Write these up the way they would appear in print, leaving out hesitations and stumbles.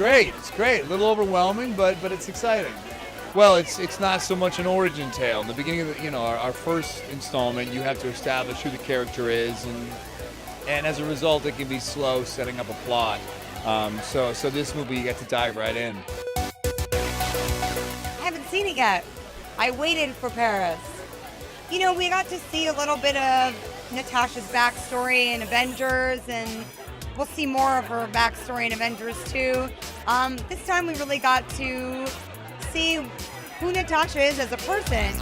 great. It's great. A little overwhelming, but it's exciting. Well, it's not so much an origin tale. In the beginning of our first installment, you have to establish who the character is, and as a result, it can be slow setting up a plot. So this movie, you get to dive right in. I haven't seen it yet. I waited for Paris. We got to see a little bit of Natasha's backstory in Avengers, and we'll see more of her backstory in Avengers 2. This time we really got to see who Natasha is as a person.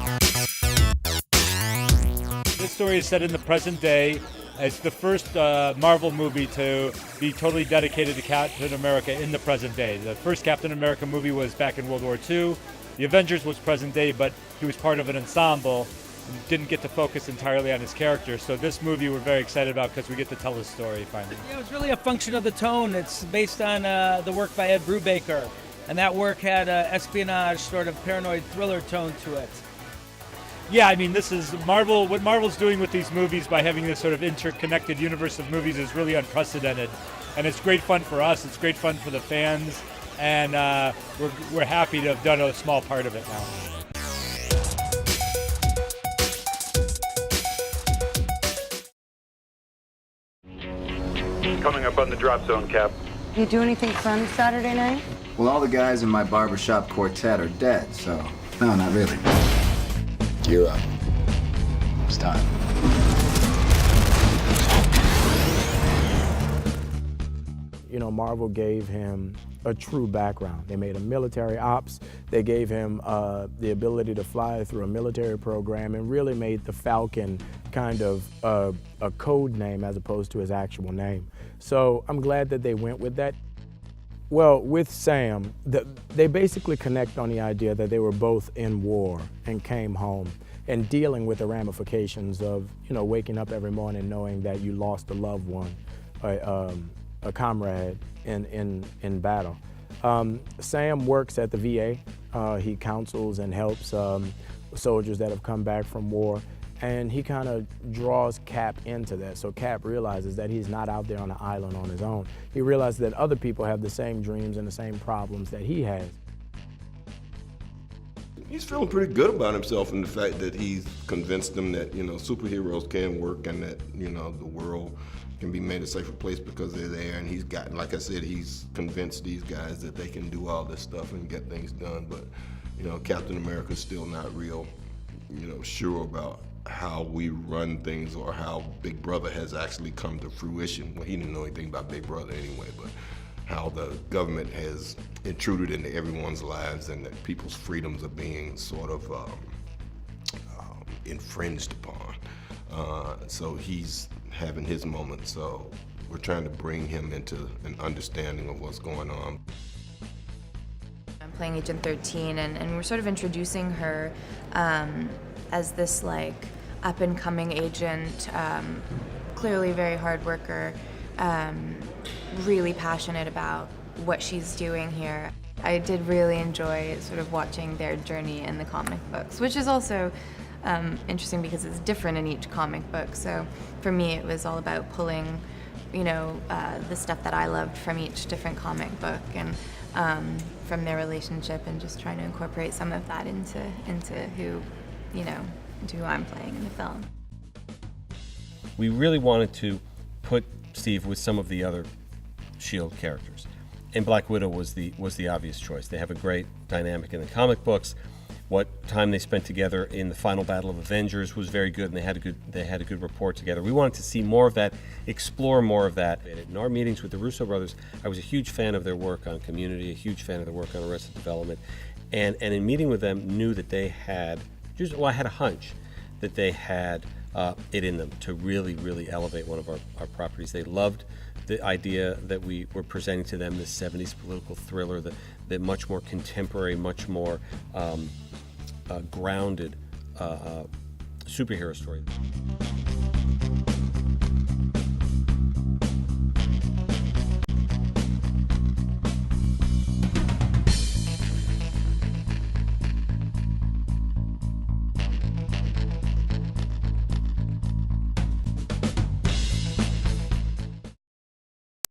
This story is set in the present day. It's the first Marvel movie to be totally dedicated to Captain America in the present day. The first Captain America movie was back in World War II. The Avengers was present day, but he was part of an ensemble and didn't get to focus entirely on his character. So this movie we're very excited about because we get to tell his story finally. Yeah, it was really a function of the tone. It's based on the work by Ed Brubaker. And that work had an espionage, sort of paranoid thriller tone to it. Yeah, I mean, this is Marvel. What Marvel's doing with these movies by having this sort of interconnected universe of movies is really unprecedented. And it's great fun for us. It's great fun for the fans. And we're happy to have done a small part of it now. Coming up on the drop zone, Cap. You do anything fun Saturday night? Well, all the guys in my barbershop quartet are dead, so no, not really. Gear up. It's time. Marvel gave him a true background. They made him military ops. They gave him the ability to fly through a military program and really made the Falcon kind of a code name as opposed to his actual name. So I'm glad that they went with that. Well, with Sam, they basically connect on the idea that they were both in war and came home and dealing with the ramifications of, waking up every morning knowing that you lost a loved one, a comrade in battle. Sam works at the VA. He counsels and helps soldiers that have come back from war. And he kind of draws Cap into that. So Cap realizes that he's not out there on an island on his own. He realizes that other people have the same dreams and the same problems that he has. He's feeling pretty good about himself in the fact that he's convinced them that, superheroes can work and that, the world can be made a safer place because they're there. And he's gotten, like I said, he's convinced these guys that they can do all this stuff and get things done. But, Captain America's still not real, sure about how we run things or how Big Brother has actually come to fruition. Well, he didn't know anything about Big Brother anyway, but how the government has intruded into everyone's lives and that people's freedoms are being sort of infringed upon. So he's having his moment, so we're trying to bring him into an understanding of what's going on. I'm playing Agent 13 and we're sort of introducing her as this up-and-coming agent, clearly very hard worker, really passionate about what she's doing here. I did really enjoy sort of watching their journey in the comic books, which is also interesting because it's different in each comic book. So for me, it was all about pulling, the stuff that I loved from each different comic book and from their relationship, and just trying to incorporate some of that into who, into who I'm playing in the film. We really wanted to put Steve with some of the other S.H.I.E.L.D. characters, and Black Widow was the obvious choice. They have a great dynamic in the comic books. What time they spent together in the final battle of Avengers was very good, and they had a good rapport together. We wanted to see more of that, explore more of that. In our meetings with the Russo brothers, I was a huge fan of their work on Community, a huge fan of their work on Arrested Development, and in meeting with them, knew that they had. I had a hunch that they had it in them to really, really elevate one of our properties. They loved the idea that we were presenting to them, this 70s political thriller, the much more contemporary, much more grounded superhero story.